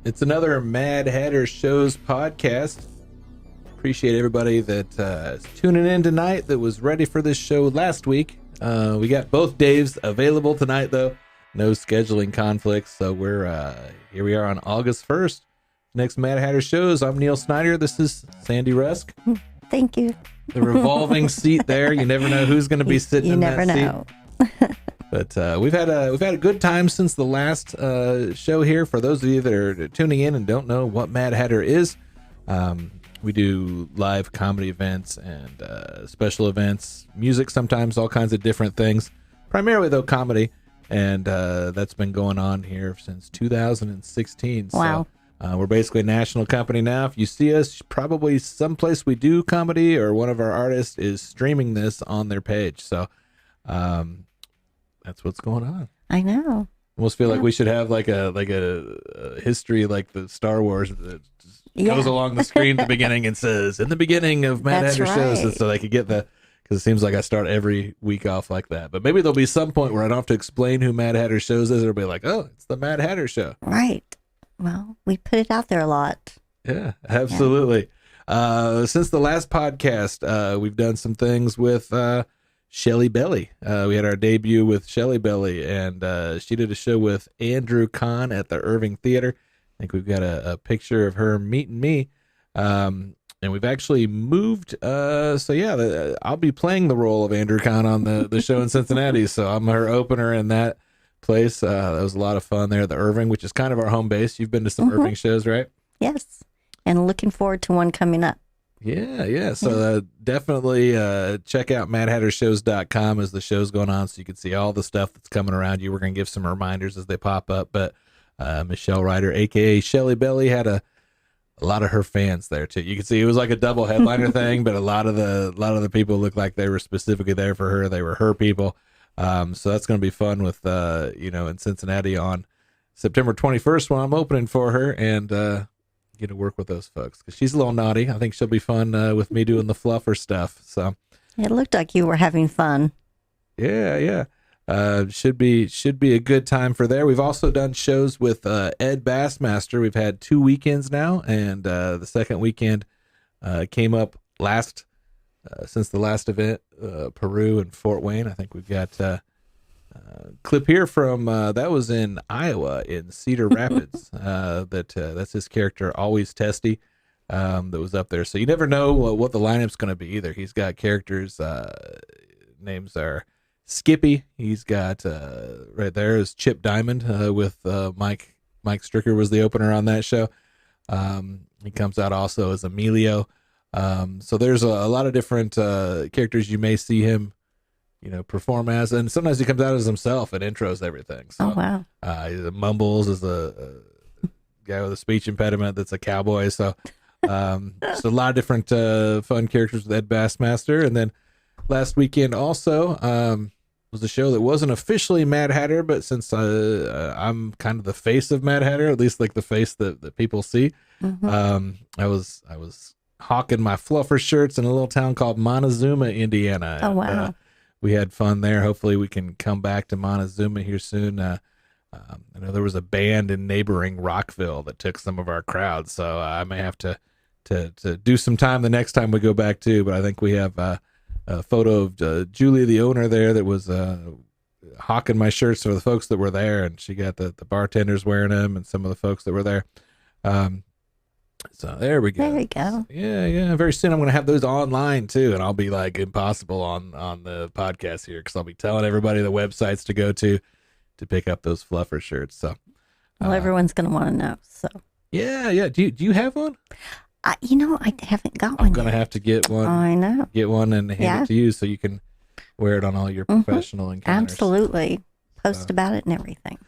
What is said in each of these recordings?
It's another Mad Hatter Shows podcast. Appreciate everybody that is tuning in tonight that was ready for this show last week. We got both Daves available tonight, though. No scheduling conflicts, so we're here we are on August 1st. Next Mad Hatter Shows. I'm Neil Snyder. This is Sandy Rusk. Thank you. The revolving seat there. You never know who's going to be sitting in that seat. You never know. But we've had a good time since the last show here. For those of you that are tuning in and don't know what Mad Hatter is, we do live comedy events and special events, music sometimes, all kinds of different things. Primarily, though, comedy. And that's been going on here since 2016. Wow. So we're basically a national company now. If you see us, probably someplace we do comedy or one of our artists is streaming this on their page. So that's what's going on. I know. Almost feel like we should have like a history like the Star Wars that goes along the screen at the beginning and says, in the beginning of Mad Hatter Shows, so they could get the... Because it seems like I start every week off like that. But maybe there'll be some point where I don't have to explain who Mad Hatter Shows is. It'll be like, oh, it's the Mad Hatter Show. Right. Well, we put it out there a lot. Yeah, absolutely. Yeah. Since the last podcast, we've done some things with Shelly Belly. We had our debut with Shelly Belly, and she did a show with Andrew Kahn at the Irving Theater. I think we've got a picture of her meeting me. And we've actually moved, I'll be playing the role of Andrew Kahn on the show in Cincinnati, so I'm her opener in that place. That was a lot of fun there at the Irving, which is kind of our home base. You've been to some Irving shows, right? Yes, and looking forward to one coming up. Yeah. So definitely check out madhattershows.com as the show's going on, so you can see all the stuff that's coming around you. We're going to give some reminders as they pop up, but Michelle Ryder, a.k.a. Shelly Belly, had a lot of her fans there too. You can see it was like a double headliner thing, but a lot of the people looked like they were specifically there for her. They were her people. So that's going to be fun with in Cincinnati on September 21st when I'm opening for her, and get to work with those folks because she's a little naughty. I think she'll be fun with me doing the fluffer stuff. So it looked like you were having fun. Yeah. Should be a good time for there. We've also done shows with Ed Bassmaster. We've had 2 weekends now, and the second weekend came up since the last event, Peru and Fort Wayne. I think we've got a clip here from that was in Iowa in Cedar Rapids. That's his character, Always Testy, that was up there. So you never know what the lineup's going to be either. He's got characters. Names are Skippy. He's got right there is Chip Diamond with Mike Stricker was the opener on that show. He comes out also as Emilio. So there's a lot of different characters you may see him, perform as, and sometimes he comes out as himself and intros everything. So, oh wow! Mumbles is a guy with a speech impediment that's a cowboy. So a lot of different fun characters with Ed Bassmaster, and then last weekend also was a show that wasn't officially Mad Hatter, but since I'm kind of the face of Mad Hatter, at least like the face that people see, I was hawking my fluffer shirts in a little town called Montezuma, Indiana. Oh, wow. We had fun there. Hopefully we can come back to Montezuma here soon. I know there was a band in neighboring Rockville that took some of our crowds, so I may have to do some time the next time we go back too, but I think we have a photo of Julie, the owner there, that was hawking my shirts for the folks that were there, and she got the bartenders wearing them and some of the folks that were there. So there we go. There we go. Yeah. Very soon I'm going to have those online too, and I'll be like impossible on the podcast here because I'll be telling everybody the websites to go to pick up those fluffer shirts. So, well, everyone's going to want to know. So yeah. Do you have one? I haven't got one. I'm going to have to get one. I know. Get one and hand it to you so you can wear it on all your professional encounters. Absolutely. Post about it and everything.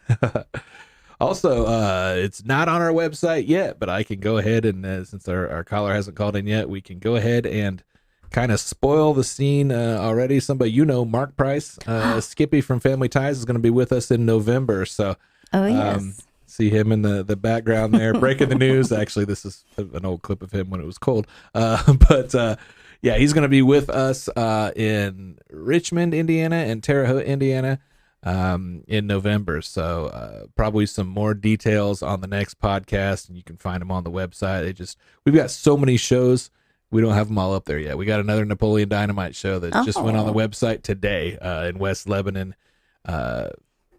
Also, it's not on our website yet, but I can go ahead and since our caller hasn't called in yet, we can go ahead and kind of spoil the scene already. Somebody, Mark Price, Skippy from Family Ties, is going to be with us in November. So, yes. See him in the background there, breaking the news. Actually, this is an old clip of him when it was cold. But he's going to be with us in Richmond, Indiana, and Terre Haute, Indiana. in November. So probably some more details on the next podcast, and you can find them on the website. We've got so many shows. We don't have them all up there yet. We got another Napoleon Dynamite show that just went on the website today in West Lebanon,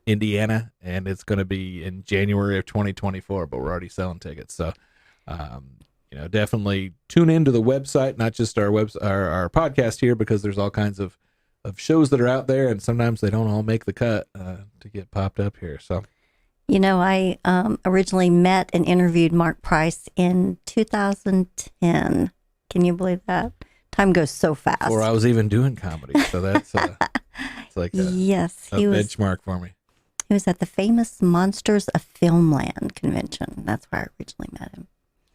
Indiana, and it's going to be in January of 2024, but we're already selling tickets. So, definitely tune into the website, not just our podcast here, because there's all kinds of shows that are out there, and sometimes they don't all make the cut to get popped up here. So, I originally met and interviewed Mark Price in 2010. Can you believe that? Time goes so fast. Before I was even doing comedy, so that's it's like a benchmark for me. He was at the famous Monsters of Filmland convention. That's where I originally met him.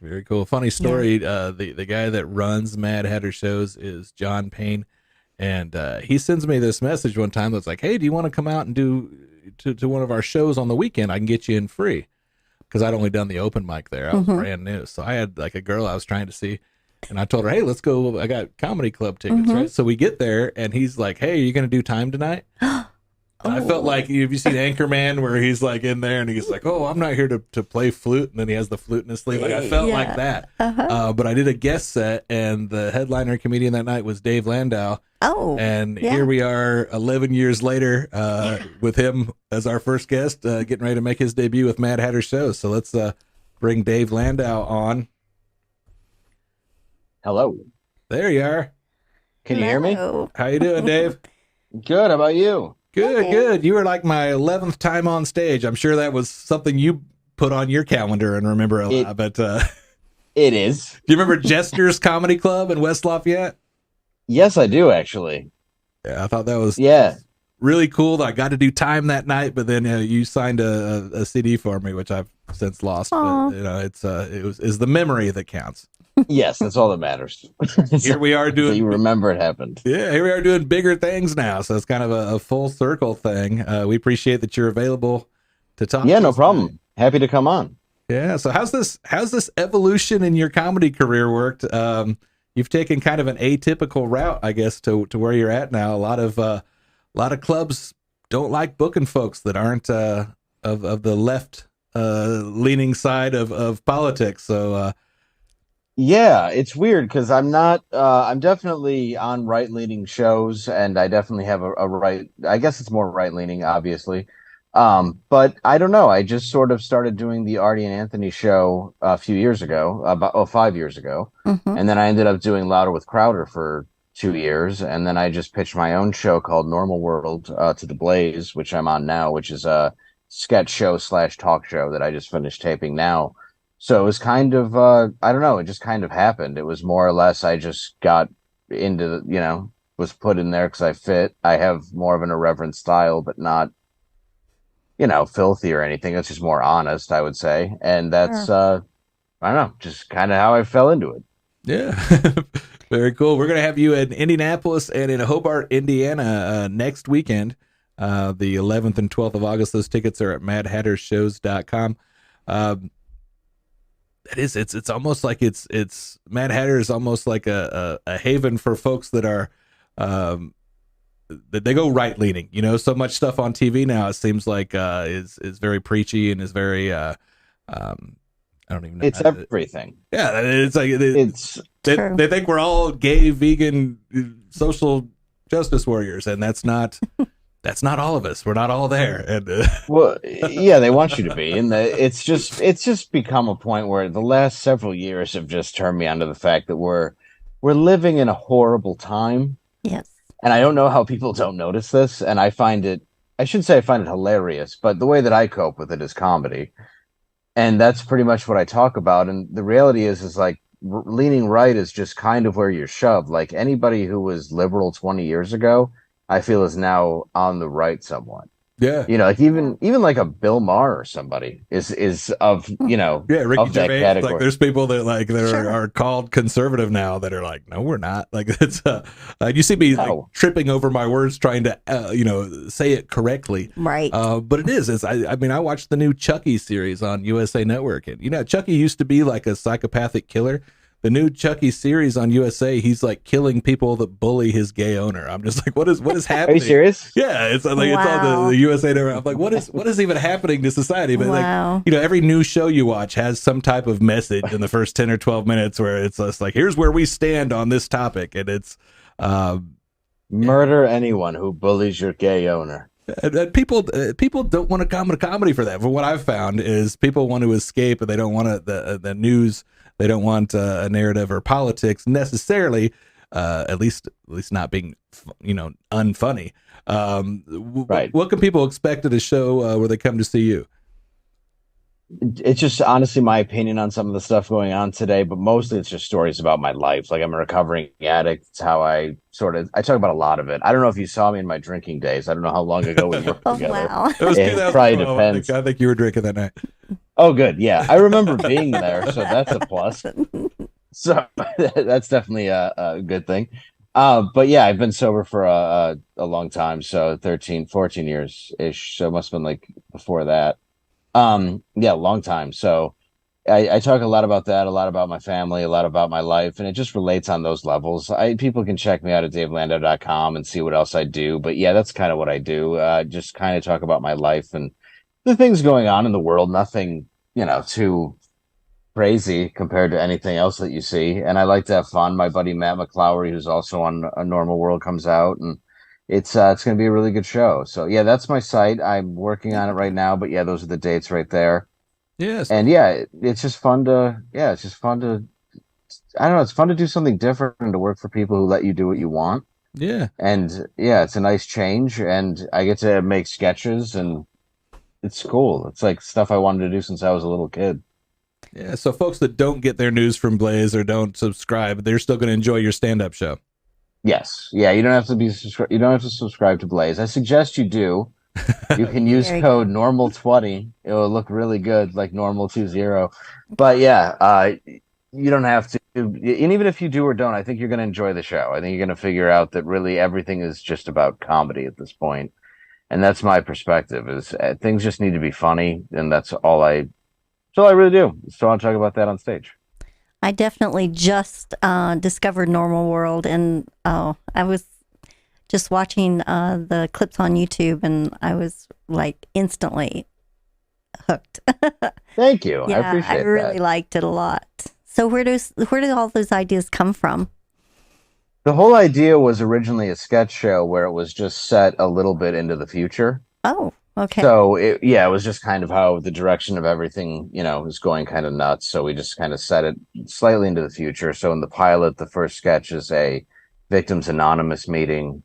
Very cool. Funny story. Yeah. The guy that runs Mad Hatter shows is John Payne. And he sends me this message one time that's like, hey, do you want to come out and do to one of our shows on the weekend? I can get you in free. Because I'd only done the open mic there. I was brand new. So I had like a girl I was trying to see. And I told her, hey, let's go. I got comedy club tickets, right? So we get there and he's like, hey, are you going to do time tonight? I felt like, have you seen Anchorman where he's like in there and he's like, oh, I'm not here to play flute. And then he has the flute in his sleeve. Like I felt like that. But I did a guest set and the headliner comedian that night was Dave Landau. And here we are 11 years later with him as our first guest, getting ready to make his debut with Mad Hatter Shows. So let's bring Dave Landau on. Hello. There you are. Can you hear me? How you doing, Dave? Good. How about you? Good. You were like my 11th time on stage. I'm sure that was something you put on your calendar and remember a lot. But it is. Do you remember Jester's Comedy Club in West Lafayette? Yes, I do, actually. Yeah, I thought that was really cool. I got to do time that night, but then you signed a CD for me, which I've since lost. But it's the memory that counts. Yes, that's all that matters. Here we are doing. So you remember it happened. Yeah, here we are doing bigger things now. So it's kind of a full circle thing. We appreciate that you're available to talk. Yeah, no problem. Today. Happy to come on. Yeah. So how's this evolution in your comedy career worked? You've taken kind of an atypical route, I guess, to where you're at now. A lot of clubs don't like booking folks that aren't of the left leaning side of politics. So. Yeah, it's weird because I'm not. I'm definitely on right-leaning shows, and I definitely have a right. I guess it's more right-leaning, obviously. But I don't know. I just sort of started doing the Artie and Anthony show a few years ago, about 5 years ago, and then I ended up doing Louder with Crowder for 2 years, and then I just pitched my own show called Normal World to the Blaze, which I'm on now, which is a sketch show / talk show that I just finished taping now. So it was kind of, I don't know, it just kind of happened. It was more or less, I just got into, was put in there because I fit. I have more of an irreverent style, but not, filthy or anything. It's just more honest, I would say. And that's, I don't know, just kind of how I fell into it. Yeah. Very cool. We're going to have you in Indianapolis and in Hobart, Indiana next weekend, the 11th and 12th of August. Those tickets are at madhattershows.com. It's almost like it's Mad Hatter is almost like a haven for folks that are that they go right leaning. So much stuff on TV now, it seems like is very preachy and is very I don't even know. It's everything. Yeah, it's like they think we're all gay, vegan, social justice warriors, and that's not all of us. We're not all there. And well, yeah, they want you to be, and it's just become a point where the last several years have just turned me onto the fact that we're living in a horrible time. Yes. And I don't know how people don't notice this, and I find it hilarious, but the way that I cope with it is comedy. And that's pretty much what I talk about. And the reality is like leaning right is just kind of where you're shoved. Like anybody who was liberal 20 years ago, I feel is now on the right somewhat. Yeah. Like even like a Bill Maher or somebody is of, Ricky of Gervais, that category. Like there's people that are called conservative now that are like, no, we're not. Like it's you see me like tripping over my words trying to say it correctly. Right. But it is. I watched the new Chucky series on USA Network, and Chucky used to be like a psychopathic killer. the new Chucky series on USA, he's like killing people that bully his gay owner. I'm just like, what is happening? Are you serious? Yeah, it's like it's on the USA Network. I'm like, what is even happening to society? But like, you know, every new show you watch has some type of message in the first 10 or 12 minutes where it's just like, here's where we stand on this topic, and it's murder anyone who bullies your gay owner. And people don't want to come to comedy for that. But what I've found is people want to escape, and they don't want the news. They don't want a narrative or politics necessarily. At least not being, you know, unfunny. Right. What can people expect at a show where they come to see you? It's just honestly my opinion on some of the stuff going on today, but mostly it's just stories about my life. Like, I'm a recovering addict. It's how I talk about a lot of it. I don't know if you saw me in my drinking days. I don't know how long ago we worked together. Wow. It was It probably depends. I think you were drinking that night. Oh, good. Yeah. I remember being there, so that's a plus. So that's definitely a good thing. But yeah, I've been sober for a long time. So 13, 14 years ish. So it must have been like before that. Yeah, long time. So I talk a lot about that, a lot about my family, a lot about my life, and it just relates on those levels. People can check me out at davelandau.com and see what else I do. But yeah, that's kind of what I do. Just kind of talk about my life and the things going on in the world. Nothing, you know, too crazy compared to anything else that you see. And I like to have fun. My buddy Matt McClowery, who's also on A Normal World, comes out, and it's going to be a really good show. So yeah, that's my site. I'm working on it right now, but yeah, those are the dates right there. Yes. And yeah, it's just fun to, I don't know, it's fun to do something different and to work for people who let you do what you want. Yeah. And yeah, it's a nice change, and I get to make sketches, and it's cool. It's like stuff I wanted to do since I was a little kid. Yeah. So folks that don't get their news from Blaze or don't subscribe, they're still going to enjoy your stand-up show. Yes. Yeah, you don't have to you don't have to subscribe to Blaze. I suggest you do. You can use code normal20. It will look really good, like normal20. But yeah, you don't have to. And even if you do or don't, I think you're going to enjoy the show. I think you're going to figure out that really everything is just about comedy at this point. And that's my perspective, is things just need to be funny, and that's all I really do. So I'll talk about that on stage. I definitely just discovered Normal World, and I was just watching the clips on YouTube, and I was like instantly hooked. Thank you. Yeah, I appreciate I really that. liked it a lot. So where did all those ideas come from? The whole idea was originally a sketch show where it was just set a little bit into the future. Oh, okay. So it was just kind of how the direction of everything, you know, was going kind of nuts. So we just kind of set it slightly into the future. So in the pilot, the first sketch is a Victims Anonymous meeting,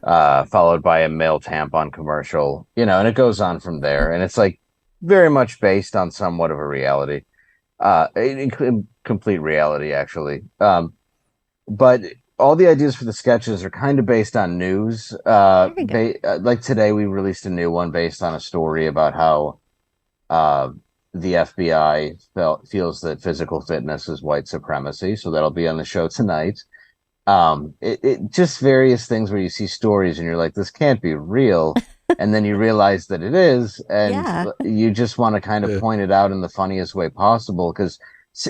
followed by a male tampon commercial, you know, and it goes on from there. And it's like very much based on somewhat of a reality, complete reality, actually. But all the ideas for the sketches are kind of based on news. Like today, we released a new one based on a story about how the FBI feels that physical fitness is white supremacy. So that'll be on the show tonight. It just various things where you see stories and you're like, this can't be real. And then you realize that it is. And you just want to kind of point it out in the funniest way possible, because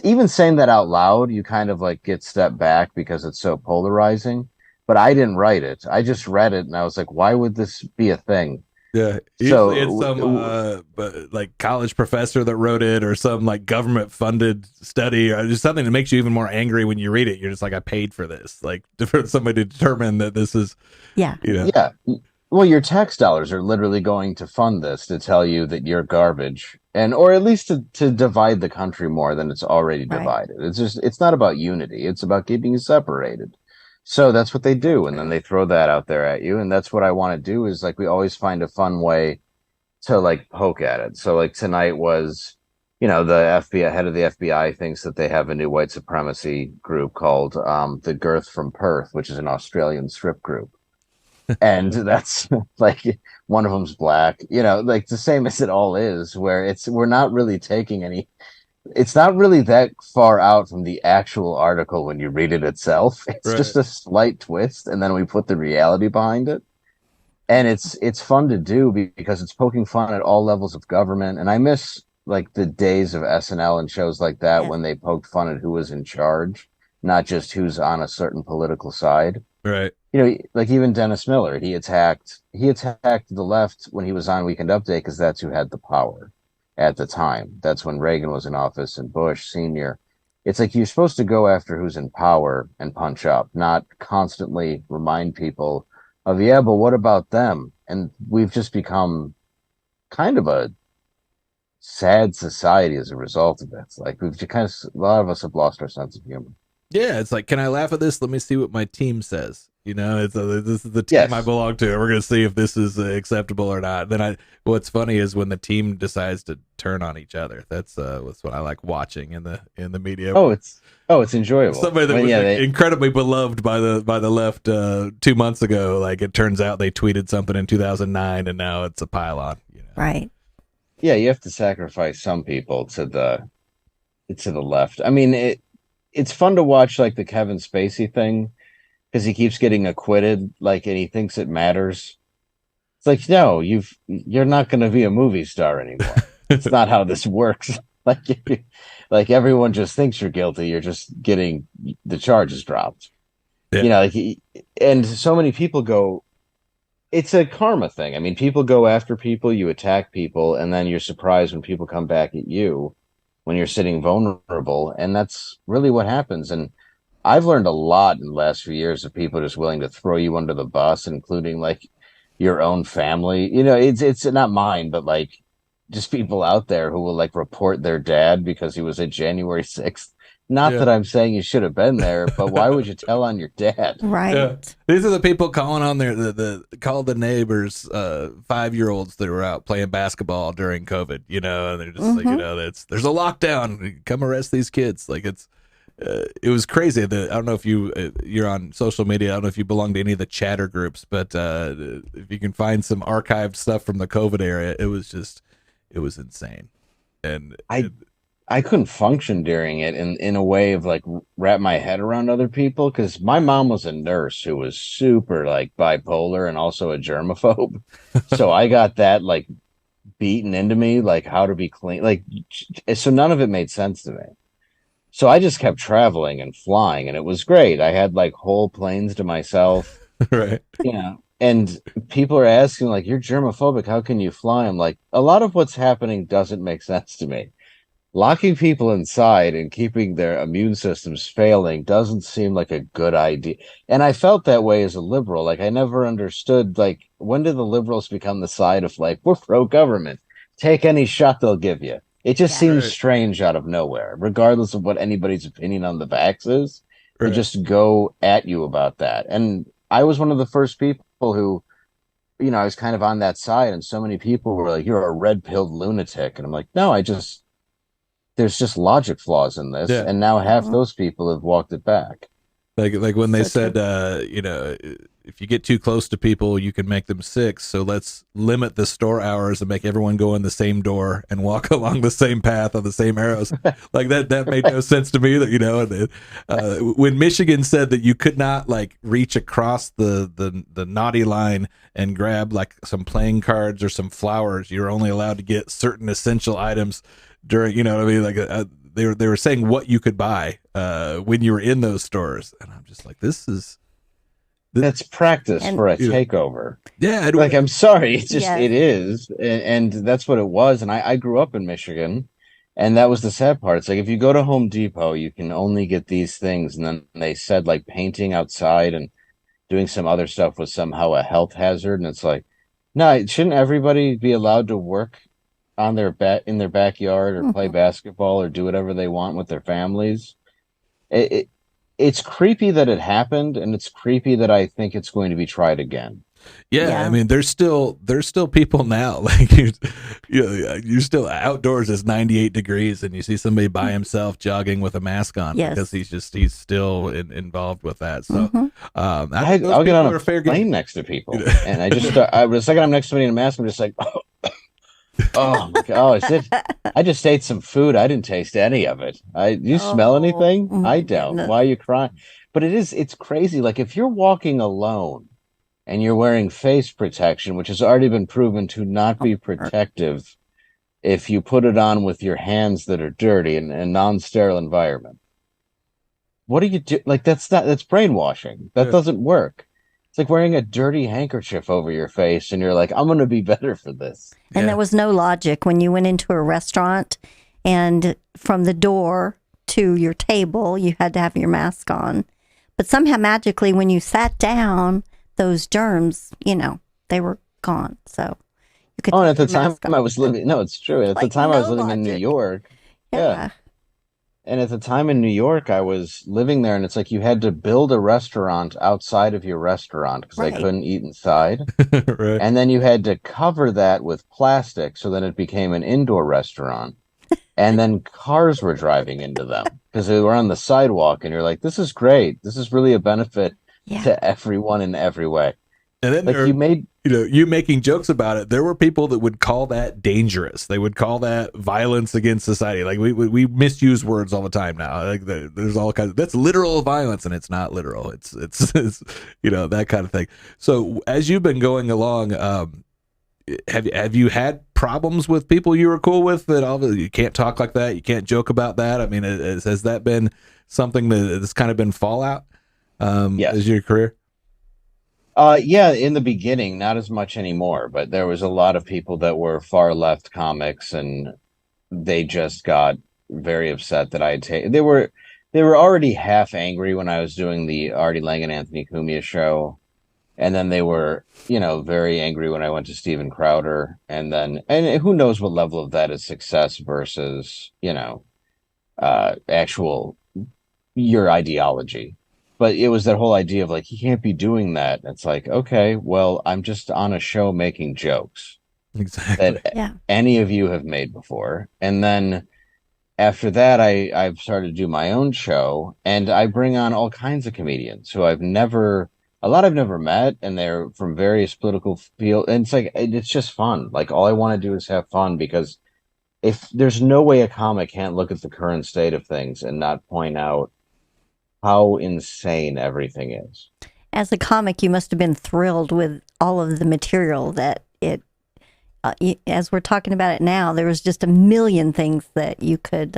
even saying that out loud, you kind of like get stepped back because it's so polarizing. But I didn't write it. I just read it, and I was like, why would this be a thing? Yeah. Usually it's some like college professor that wrote it, or some like government funded study, or just something that makes you even more angry when you read it. You're just like, I paid for this. Like, for somebody to determine that this is, you know. Yeah. Well, your tax dollars are literally going to fund this to tell you that you're garbage, or at least to divide the country more than it's already divided. It's not about unity. It's about keeping you separated. So that's what they do. And then they throw that out there at you. And that's what I want to do, is like, we always find a fun way to like poke at it. So like tonight was, you know, the head of the FBI thinks that they have a new white supremacy group called the Girth from Perth, which is an Australian strip group. And that's like, one of them's black, you know, like the same as it all is, where we're not really taking any, it's not really that far out from the actual article when you read it itself. It's just a slight twist, and then we put the reality behind it. And it's fun to do because it's poking fun at all levels of government. And I miss like the days of SNL and shows like that Yes. when they poked fun at who was in charge, not just who's on a certain political side. Right. Like even Dennis Miller, he attacked the left when he was on Weekend Update because that's who had the power at the time. That's when Reagan was in office and Bush Senior. It's like you're supposed to go after who's in power and punch up, not constantly remind people of, yeah, but what about them? And we've just become kind of a sad society as a result of it. It's like we've just a lot of us have lost our sense of humor. Yeah, it's like, can I laugh at this? Let me see what my team says. This is the team Yes. I belong to. And we're gonna see if this is acceptable or not. What's funny is when the team decides to turn on each other. That's what I like watching in the media. It's enjoyable. Somebody that But was yeah, incredibly beloved by the left 2 months ago. Like it turns out they tweeted something in 2009, and now it's a pylon. Right. yeah, you have to sacrifice some people to the left. I mean, it's fun to watch like the Kevin Spacey thing because he keeps getting acquitted, like, and he thinks it matters. It's like, no, you're not going to be a movie star anymore. It's not how this works. Like everyone just thinks you're guilty. You're just getting the charges dropped. Yeah. And so many people go. It's a karma thing. I mean, people go after people, you attack people, and then you're surprised when people come back at you when you're sitting vulnerable, and that's really what happens. And I've learned a lot in the last few years of people just willing to throw you under the bus, including like your own family. It's not mine, but like just people out there who will like report their dad because he was at January 6th. Not Yeah. that I'm saying you should have been there, but why would you tell on your dad? Right. Yeah. These are the people calling on call the neighbors 5-year-olds that were out playing basketball during COVID, and they're just like, there's a lockdown, come arrest these kids. Like it was crazy. I don't know if you're on social media. I don't know if you belong to any of the chatter groups, but if you can find some archived stuff from the COVID era, it was insane. And I couldn't function during it in a way of like wrap my head around other people because my mom was a nurse who was super like bipolar and also a germaphobe. So I got that like beaten into me, like how to be clean. Like, so none of it made sense to me. So I just kept traveling and flying and it was great. I had like whole planes to myself. right. Yeah. And people are asking like, you're germophobic. How can you fly? I'm like, a lot of what's happening doesn't make sense to me. Locking people inside and keeping their immune systems failing doesn't seem like a good idea. And I felt that way as a liberal. Like I never understood, like, when did the liberals become the side of like, we're pro-government, take any shot they'll give you? It just seems Right. strange out of nowhere, regardless of what anybody's opinion on the vax is. They Right. just go at you about that. And I was one of the first people who, I was kind of on that side, and so many people were like, you're a red-pilled lunatic. And I'm like, no, there's just logic flaws in this, Yeah. and now half Mhm. those people have walked it back. Like when they So said, if you get too close to people, you can make them sick. So let's limit the store hours and make everyone go in the same door and walk along the same path on the same arrows. Like that made no sense to me. When Michigan said that you could not like reach across the naughty line and grab like some playing cards or some flowers, you're only allowed to get certain essential items during, they were saying what you could buy when you were in those stores, and I'm just like, That's practice And- for a takeover. yeah, Like, I'm sorry, it's just Yes. it is, and that's what it was. And I grew up in Michigan, and that was the sad part. It's like if you go to Home Depot, you can only get these things, and then they said like painting outside and doing some other stuff was somehow a health hazard, and it's like, no, shouldn't everybody be allowed to work on in their backyard or play Mhm. basketball or do whatever they want with their families? It's creepy that it happened, and it's creepy that I think it's going to be tried again. yeah. I Yeah. mean, there's still people now. Like you're still outdoors. It's 98 degrees, and you see somebody by himself jogging with a mask on Yes. because he's still involved with that. So Mhm. I'll get on a fair plane game. next to people, and the second I'm next to somebody in a mask, I'm just like, oh my God, I just ate some food. I didn't taste any of it. You smell Oh, anything? my I don't. goodness. Why are you crying? But it's crazy. Like if you're walking alone and you're wearing face protection, which has already been proven to not be protective if you put it on with your hands that are dirty in a non-sterile environment. What do you do? Like, that's brainwashing. That doesn't work. It's like wearing a dirty handkerchief over your face and you're like, I'm going to be better for this. And there was no logic when you went into a restaurant and from the door to your table, you had to have your mask on. But somehow magically, when you sat down, those germs, they were gone. So you could. Oh, and at the time I was living, no, it's true. At the time I was living in New York. Yeah. And at the time in New York, I was living there, and it's like you had to build a restaurant outside of your restaurant because they couldn't eat inside. Right. And then you had to cover that with plastic so then it became an indoor restaurant. And then cars were driving into them because they were on the sidewalk, and you're like, this is great. This is really a benefit to everyone in every way. And then like you making jokes about it. There were people that would call that dangerous. They would call that violence against society. Like we misuse words all the time now. Like there's all kinds of, that's literal violence, and it's not literal. It's that kind of thing. So as you've been going along, have you had problems with people you were cool with that you can't talk like that, you can't joke about that? I mean, has that been something that's kind of been fallout as your career? Yeah, in the beginning, not as much anymore, but there was a lot of people that were far left comics, and they just got very upset that I had taken. They were already half angry when I was doing the Artie Lang and Anthony Cumia show, and then they were, very angry when I went to Steven Crowder, and who knows what level of that is success versus, actual your ideology. But it was that whole idea of like, he can't be doing that. It's like, okay, well, I'm just on a show making jokes that any of you have made before. And then after that, I've started to do my own show, and I bring on all kinds of comedians who I've never met, and they're from various political fields. And it's like, it's just fun. Like, all I want to do is have fun, because if there's no way a comic can't look at the current state of things and not point out how insane everything is. As a comic, you must have been thrilled with all of the material that as we're talking about it now, there was just a million things that you could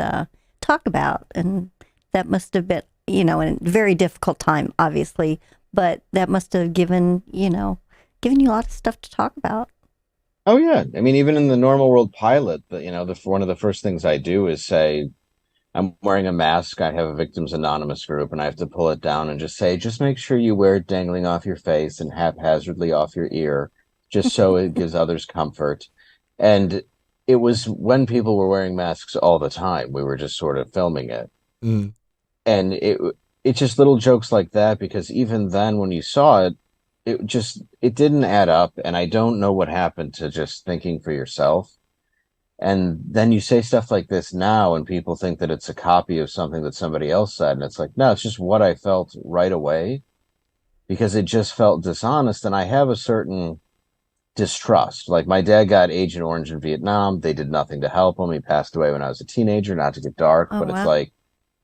talk about. And that must have been, a very difficult time, obviously, but that must have given you a lot of stuff to talk about. Oh, yeah. I mean, even in the Normal World pilot, one of the first things I do is say, I'm wearing a mask. I have a Victims Anonymous group, and I have to pull it down and just say, just make sure you wear it dangling off your face and haphazardly off your ear, just so it gives others comfort. And it was when people were wearing masks all the time. We were just sort of filming it. Mm. And it's just little jokes like that, because even then when you saw it, it didn't add up. And I don't know what happened to just thinking for yourself. And then you say stuff like this now, and people think that it's a copy of something that somebody else said. And it's like, no, it's just what I felt right away, because it just felt dishonest. And I have a certain distrust. Like, my dad got Agent Orange in Vietnam. They did nothing to help him. He passed away when I was a teenager, not to get dark, but wow. It's like,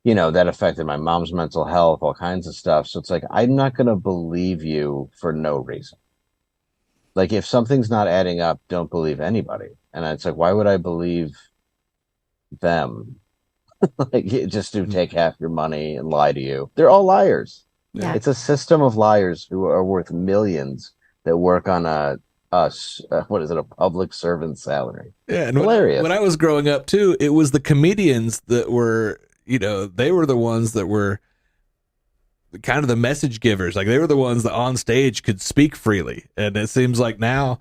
that affected my mom's mental health, all kinds of stuff. So it's like, I'm not going to believe you for no reason. Like, if something's not adding up, don't believe anybody. And it's like, why would I believe them? Like, just to take half your money and lie to you. They're all liars. Yeah. It's a system of liars who are worth millions that work on a public servant salary. Yeah, and hilarious. When I was growing up too, it was the comedians that were, they were the ones that were kind of the message givers. Like, they were the ones that on stage could speak freely. And it seems like now,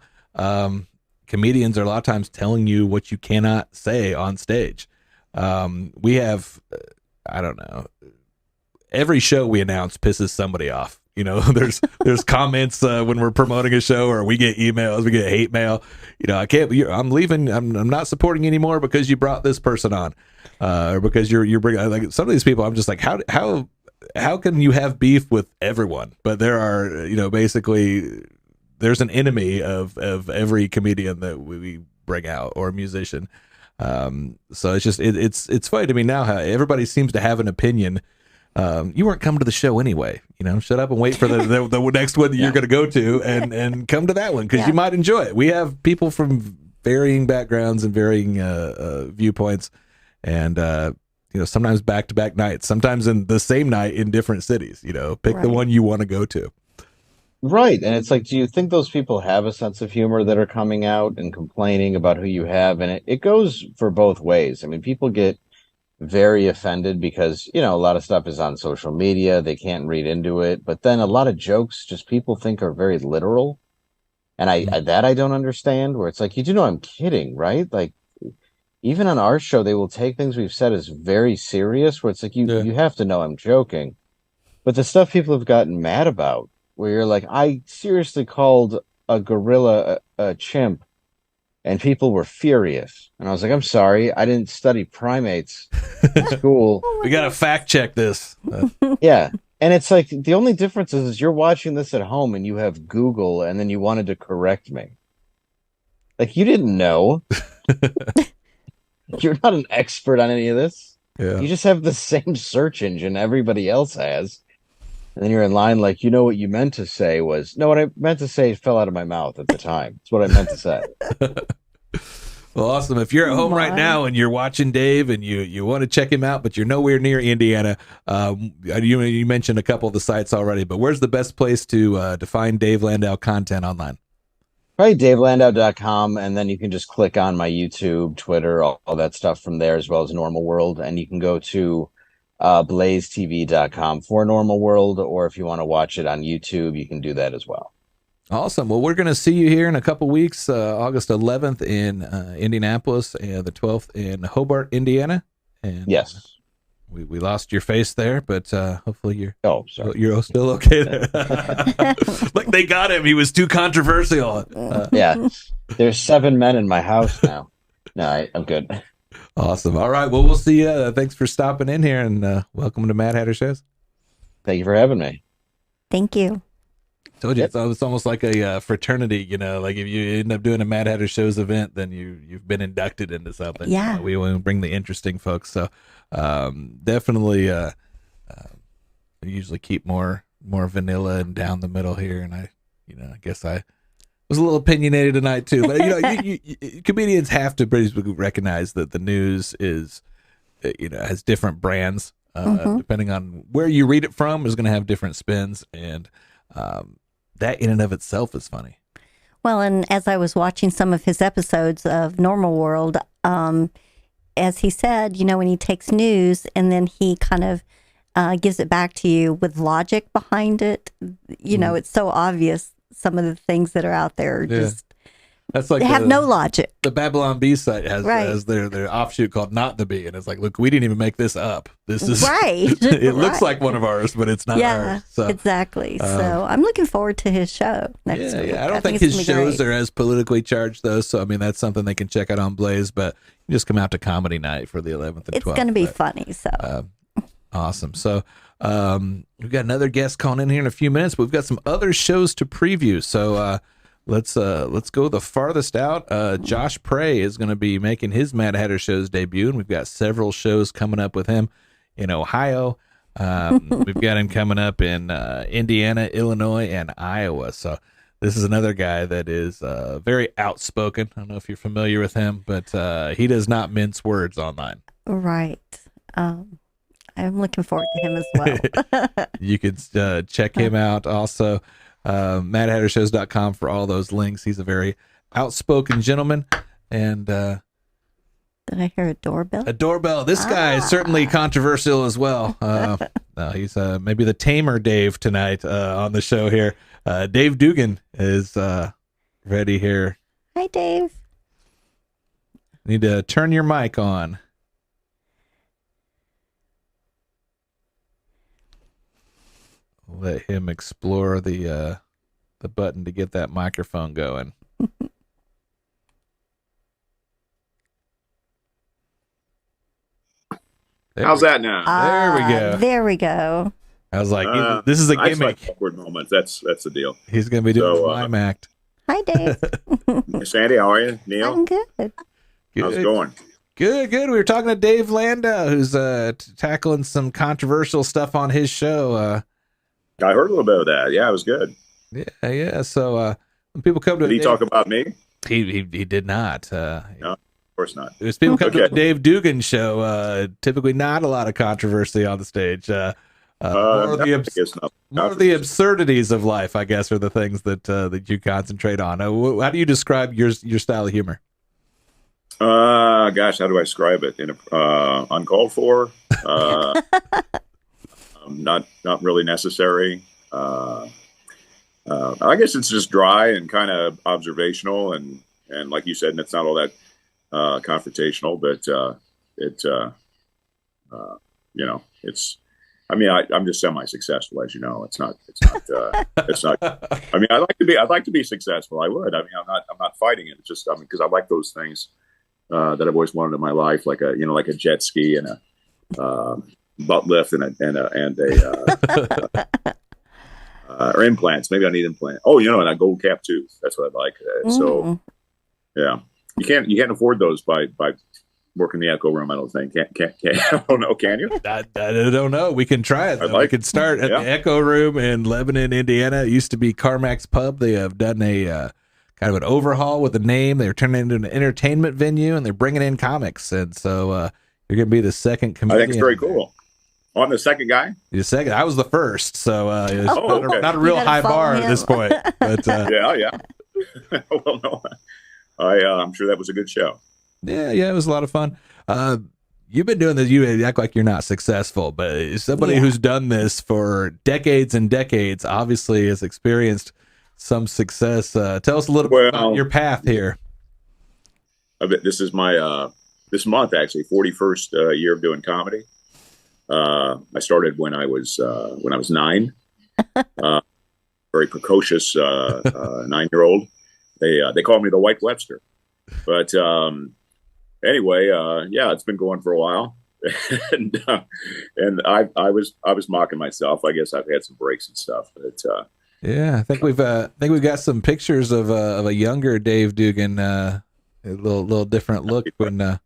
comedians are a lot of times telling you what you cannot say on stage. We have, I don't know, every show we announce pisses somebody off. There's comments when we're promoting a show, or we get emails, we get hate mail. I'm leaving. I'm not supporting you anymore because you brought this person on, or because you're bringing, like, some of these people. I'm just like, how can you have beef with everyone? But there are, basically, there's an enemy of every comedian that we bring out, or musician. So it's just, it's funny to me now how everybody seems to have an opinion. You weren't coming to the show anyway, shut up and wait for the next one that you're going to go to, and come to that one, because you might enjoy it. We have people from varying backgrounds and varying viewpoints, and sometimes back-to-back nights, sometimes in the same night in different cities. Pick the one you want to go to. Right. And it's like, do you think those people have a sense of humor that are coming out and complaining about who you have? And it goes for both ways. I mean, people get very offended because, a lot of stuff is on social media. They can't read into it. But then a lot of jokes just people think are very literal. And I don't understand, where it's like, you do know I'm kidding, right? Like, even on our show, they will take things we've said as very serious, where it's like, you have to know I'm joking. But the stuff people have gotten mad about, where you're like, I seriously called a gorilla a chimp, and people were furious. And I was like, I'm sorry, I didn't study primates in school. We got to fact check this. Yeah. And it's like, the only difference is you're watching this at home and you have Google, and then you wanted to correct me. Like, you didn't know. You're not an expert on any of this. Yeah. You just have the same search engine everybody else has. And then you're in line like, what you meant to say was, no, what I meant to say fell out of my mouth at the time. It's what I meant to say. Well, awesome. If you're at home right now and you're watching Dave and you want to check him out, but you're nowhere near Indiana, you mentioned a couple of the sites already, but where's the best place to find Dave Landau content online? Probably DaveLandau.com, and then you can just click on my YouTube, Twitter, all that stuff from there, as well as Normal World. And you can go to blazetv.com for Normal World, or if you want to watch it on YouTube, you can do that as well. Awesome. Well, we're going to see you here in a couple weeks, August 11th in Indianapolis and the 12th in Hobart, Indiana. And yes. We lost your face there, but hopefully you're still okay there. Like, they got him. He was too controversial. Yeah. There's 7 men in my house now. No, I'm good. Awesome. All right. Well, we'll see you. Thanks for stopping in here, and welcome to Mad Hatter Shows. Thank you for having me. Thank you. Told you, it's almost like a fraternity, like if you end up doing a Mad Hatter Shows event, then you've been inducted into something. Yeah. We want to bring the interesting folks. So definitely usually keep more vanilla and down the middle here. And I guess I was a little opinionated tonight too. But comedians have to basically recognize that the news is, has different brands. Depending on where you read it from, is going to have different spins, and that in and of itself is funny. Well, and as I was watching some of his episodes of Normal World, as he said, when he takes news and then he kind of gives it back to you with logic behind it, it's so obvious some of the things that are out there are just... That's like they have no logic. The Babylon Bee site has their offshoot called Not the Bee, and it's like, look, we didn't even make this up. This is right. It looks like one of ours, but it's not ours. So, exactly. So I'm looking forward to his show next week. Yeah, I don't think his shows are as politically charged, though. So I mean, that's something they can check out on Blaze. But you just come out to comedy night for the 11th and 12th. It's going to be funny. So awesome. So we've got another guest calling in here in a few minutes. But we've got some other shows to preview. So. Let's go the farthest out. Josh Prey is going to be making his Mad Hatter Show's debut, and we've got several shows coming up with him in Ohio. We've got him coming up in Indiana, Illinois, and Iowa. So this is another guy that is very outspoken. I don't know if you're familiar with him, but he does not mince words online. Right. I'm looking forward to him as well. You could check him out also. MadHatterShows.com for all those links. He's a very outspoken gentleman. And did I hear a doorbell? A doorbell. This guy is certainly controversial as well. He's maybe the tamer Dave tonight on the show here. Dave Dugan is ready here. Hi, Dave. Need to turn your mic on. Let him explore the button to get that microphone going. How's that now? There we go. There we go. I was like, this is a gimmick. Like awkward moments. That's the deal. He's going to be doing the mime act. Hi, Dave. Sandy, how are you? Neil? I'm good. How's it going? Good. We were talking to Dave Landau, who's tackling some controversial stuff on his show. I heard a little bit of that. Yeah, it was good. Yeah. So when people come to Did he talk about me? He did not. No, of course not. There's people come to the Dave Dugan show. Typically, not a lot of controversy on the stage. More of the absurdities of life, I guess, are the things that you concentrate on. How do you describe your style of humor? Gosh, how do I describe it? Uncalled for, not really necessary. I guess it's just dry and kind of observational, and like you said, and it's not all that confrontational, but it's. I mean, I'm just semi-successful, as you know. It's not. I mean, I'd like to be successful. I would. I mean, I'm not fighting it. It's just, because I like those things that I've always wanted in my life, like a jet ski and a butt lift and or implants. Maybe I need implants. Oh, and a gold cap tooth. That's what I'd like. So, yeah, you can't afford those by working the echo room. I don't think. Can't. I don't know. Can you? I don't know. We can try it. We could start at the Echo Room in Lebanon, Indiana. It used to be Carmack's Pub. They have done a kind of an overhaul with the name. They're turning it into an entertainment venue, and they're bringing in comics. And so you're going to be the second comedian. I think it's very cool. I'm the second guy. The second. I was the first. So it's not a real high bar at this point. But yeah. Well, no, I'm sure that was a good show. Yeah, it was a lot of fun. You've been doing this. You act like you're not successful, but as somebody who's done this for decades and decades, obviously has experienced some success. Tell us a little bit about your path here. This is my this month actually 41st year of doing comedy. I started when I was 9. Very precocious 9-year-old. They called me the White Webster, but. Anyway, it's been going for a while, and I was mocking myself. I guess I've had some breaks and stuff, but I think we've got some pictures of a younger Dave Dugan, a little different look when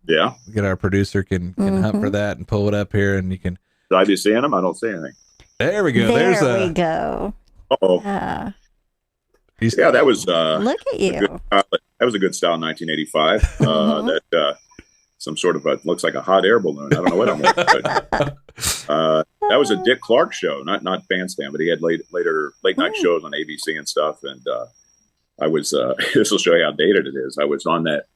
we get our producer can hunt for that and pull it up here, and you can. Did I be seeing them? I don't see anything. There we go. There we go. Oh. Yeah, that was. Look at you. That was a good style in 1985. That some sort of looks like a hot air balloon. I don't know what I'm wearing. But, that was a Dick Clark show, not Bandstand, but he had late night shows on ABC and stuff. And I was. This will show you how dated it is. I was on that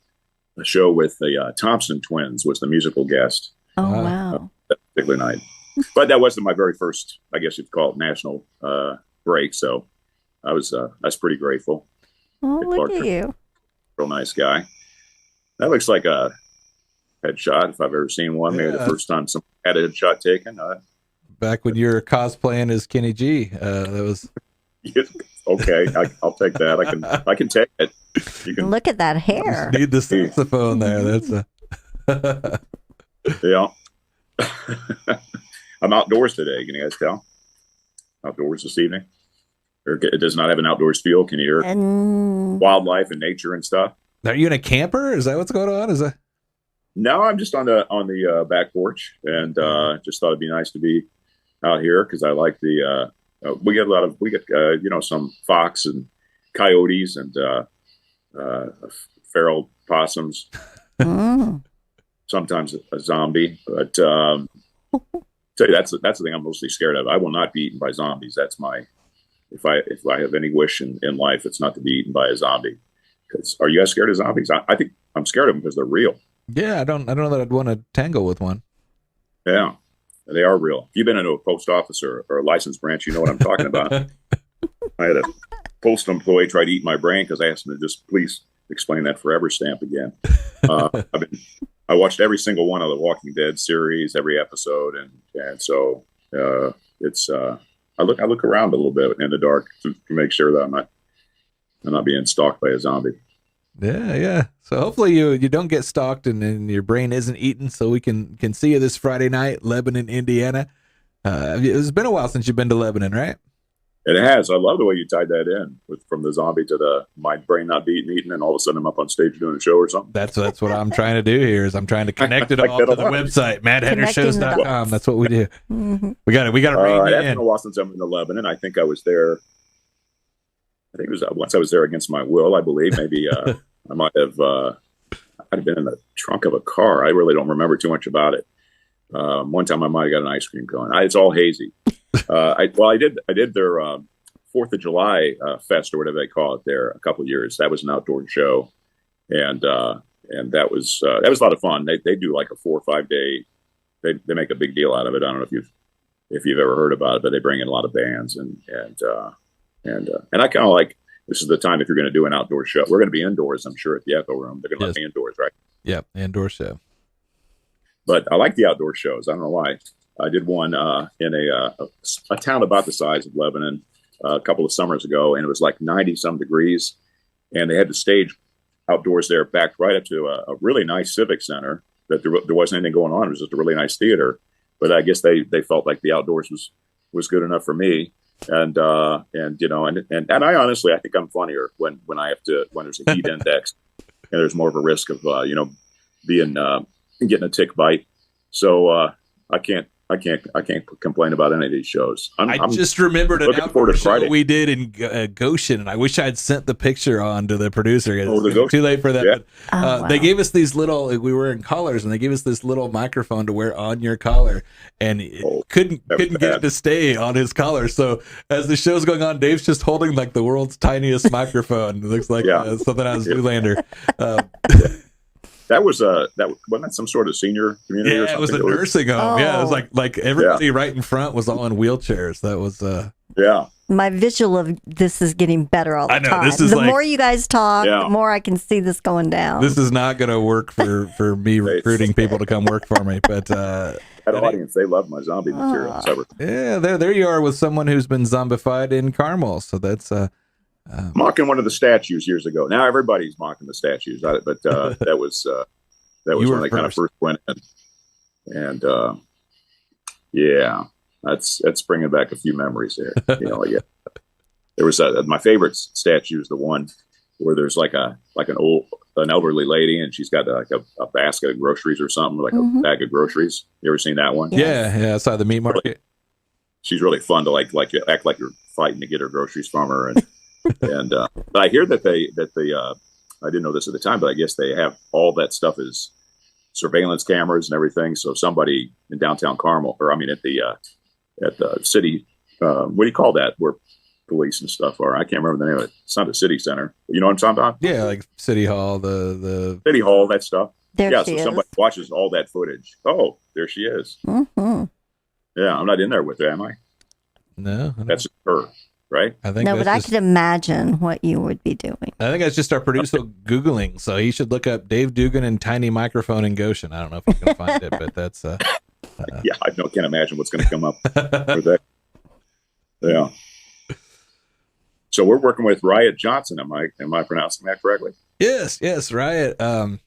show with the Thompson twins. Was the musical guest. Oh wow! That particular night, but that wasn't my very first. I guess you'd call it national break. So. I was pretty grateful. Oh, look at you. Real nice guy. That looks like a headshot if I've ever seen one. Maybe the first time someone had a headshot taken. Back when you were cosplaying as Kenny G. That was okay. I'll take that. I can take it. You can look at that hair. Need the saxophone there. That's yeah. I'm outdoors today. Can you guys tell? Outdoors this evening. It does not have an outdoors feel. Can you hear wildlife and nature and stuff? Are you in a camper? Is that what's going on? Is that? No, I'm just on the back porch, and just thought it'd be nice to be out here because I like the. We get some fox and coyotes and feral possums. Sometimes a zombie, but tell you that's the thing I'm mostly scared of. I will not be eaten by zombies. That's my. If I have any wish in life, it's not to be eaten by a zombie. Because are you guys scared of zombies? I think I'm scared of them because they're real. Yeah, I don't know that I'd want to tangle with one. Yeah, they are real. If you've been into a post office or a licensed branch, you know what I'm talking about. I had a post employee try to eat my brain because I asked him to just please explain that forever stamp again. I watched every single one of the Walking Dead series, every episode, and so it's. I look around a little bit in the dark to make sure that I'm not being stalked by a zombie. Yeah. So hopefully you don't get stalked and your brain isn't eaten. So we can see you this Friday night, Lebanon, Indiana. It's been a while since you've been to Lebanon, right? It has. I love the way you tied that in from the zombie to my brain not being eaten, and all of a sudden I'm up on stage doing a show or something. That's what I'm trying to do here. Is I'm trying to connect it all to the website, madhattershows.com. That's what we do. We got to rein it in. It's been a while since I'm in Lebanon. I think I was there. I think it was once I was there against my will, I believe. Maybe I might have been in the trunk of a car. I really don't remember too much about it. One time I might have got an ice cream cone. It's all hazy. I did their 4th of July fest, or whatever they call it, there a couple of years. That was an outdoor show, and that was a lot of fun. They do like a 4 or 5 day. They make a big deal out of it. I don't know if you've ever heard about it, but they bring in a lot of bands and I kind of like, this is the time if you're going to do an outdoor show. We're going to be indoors, I'm sure, at the Echo Room. They're going to let me indoors, right? Yeah, indoor show. But I like the outdoor shows. I don't know why. I did one in a town about the size of Lebanon a couple of summers ago, and it was like 90-some degrees, and they had the stage outdoors there, backed right up to a really nice civic center. That there wasn't anything going on. It was just a really nice theater. But I guess they felt like the outdoors was good enough for me. And you know, and I honestly, I think I'm funnier when there's a heat index and there's more of a risk of you know, getting a tick bite. So I can't complain about any of these shows. I just remembered an outdoor show we did in Goshen, and I wish I'd sent the picture on to the producer. It's too late for that. Yeah. But, wow. They gave us these little. We were in collars, and they gave us this little microphone to wear on your collar, and couldn't get it to stay on his collar. So as the show's going on, Dave's just holding like the world's tiniest microphone. It looks like something out of Zoolander. That wasn't that some sort of senior community or something? It was a nursing home. Oh. Yeah, it was like everybody right in front was all in wheelchairs. That was My visual of this is getting better all the time. This is the more you guys talk, Yeah. the more I can see this going down. This is not going to work for me recruiting people to come work for me. But that audience, they love my zombie material. yeah, there you are with someone who's been zombified in Carmel. So that's mocking one of the statues years ago. Now everybody's mocking the statues, but that was when they kind of first went in, and yeah, that's bringing back a few memories there. You know, yeah, there was my favorite statue is the one where there's like an elderly lady, and she's got like a basket of groceries or something, like a bag of groceries. You ever seen that one? Yeah, I saw the meat market. She's really fun to like act like you're fighting to get her groceries from her, and but I hear that they I didn't know this at the time, but I guess they have all that stuff as surveillance cameras and everything. So somebody in downtown Carmel, or I mean at the city, what do you call that, where police and stuff are? I can't remember the name of it. It's not a city center. You know what I'm talking about? Yeah, like City Hall, the City Hall, that stuff. There yeah, she so is. somebody watches all that footage. Oh, there she is. Mm-hmm. Yeah, I'm not in there with her, am I? No, That's her, right? I think No, that's but I just, could imagine what you would be doing. I think that's just our producer Googling. So he should look up Dave Dugan and tiny microphone in Goshen. I don't know if you can find it, but that's Yeah, I can't imagine what's going to come up with that. Yeah. So we're working with Riot Johnson. Am I pronouncing that correctly? yes, Riot. Yeah, I'm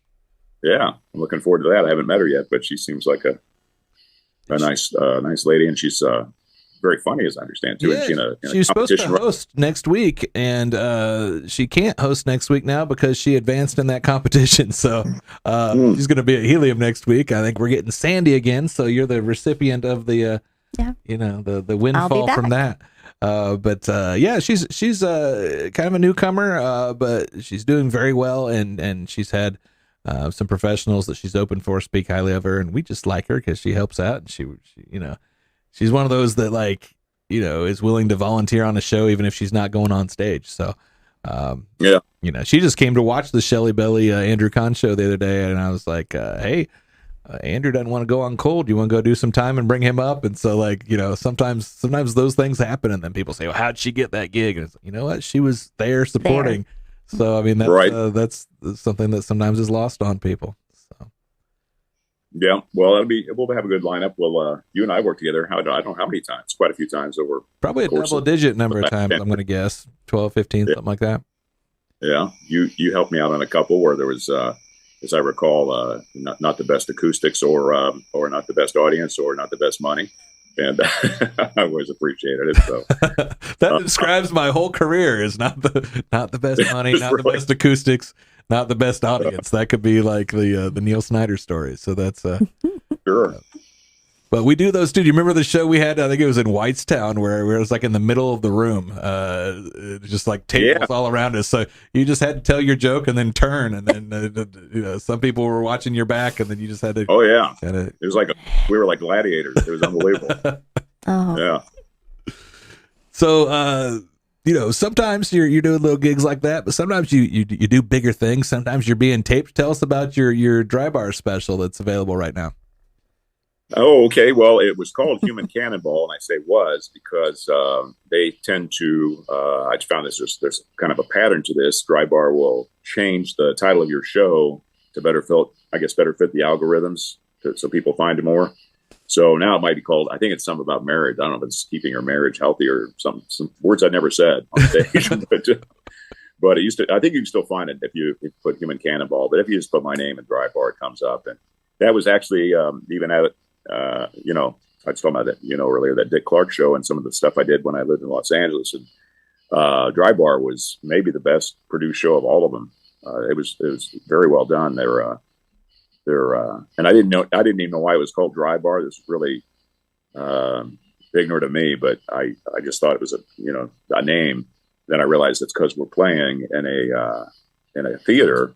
looking forward to that. I haven't met her yet, but she seems like a nice lady, and she's very funny, as I understand too. Yeah, and she was supposed to host next week, and she can't host next week now because she advanced in that competition. So she's going to be at Helium next week. I think we're getting Sandy again, so you're the recipient of the the windfall from that. But she's kind of a newcomer, but she's doing very well, and she's had some professionals that she's open for speak highly of her, and we just like her because she helps out, and she she's one of those that is willing to volunteer on a show even if she's not going on stage. So she just came to watch the Shelly Belly Andrew Kahn show the other day, and I was like, hey, Andrew doesn't want to go on cold. You want to go do some time and bring him up? And so sometimes those things happen, and then people say, well, how'd she get that gig? And it's, you know what, she was there supporting. So I mean, that's right. That's something that sometimes is lost on people. So yeah, well, we'll have a good lineup. Well, you and I work together. I don't know how many times, quite a few times over. Probably a double digit number of times. I'm going to guess 12, 15, something like that. Yeah, you helped me out on a couple where there was, as I recall, not the best acoustics or not the best audience or not the best money. And I always appreciated it. So that describes my whole career. Is not the best money, not the best acoustics, not the best audience. That could be like the Neil Snyder story. So that's sure. But we do those too. Do you remember the show we had? I think it was in Whitestown, where it was like in the middle of the room, just like tables all around us. So you just had to tell your joke and then turn, and then some people were watching your back, and then you just had to. Oh yeah, it was like we were like gladiators. It was unbelievable. Oh yeah. So sometimes you're doing little gigs like that, but sometimes you do bigger things. Sometimes you're being taped. Tell us about your dry bar special that's available right now. Oh, okay. Well, it was called Human Cannonball, and I say was because they tend to. I found there's kind of a pattern to this. Dry Bar will change the title of your show to better fit the algorithms, so people find it more. So now it might be called. I think it's something about marriage. I don't know if it's keeping your marriage healthy or some words I never said on stage. But it used to. I think you can still find it if you put Human Cannonball. But if you just put my name in Dry Bar, it comes up, and that was actually even at. I was talking about that, earlier, that Dick Clark show and some of the stuff I did when I lived in Los Angeles. And Dry Bar was maybe the best produced show of all of them. It was very well done. They're and I didn't even know why it was called Dry Bar. This was really ignorant of me, but I just thought it was a name. Then I realized it's because we're playing in a theater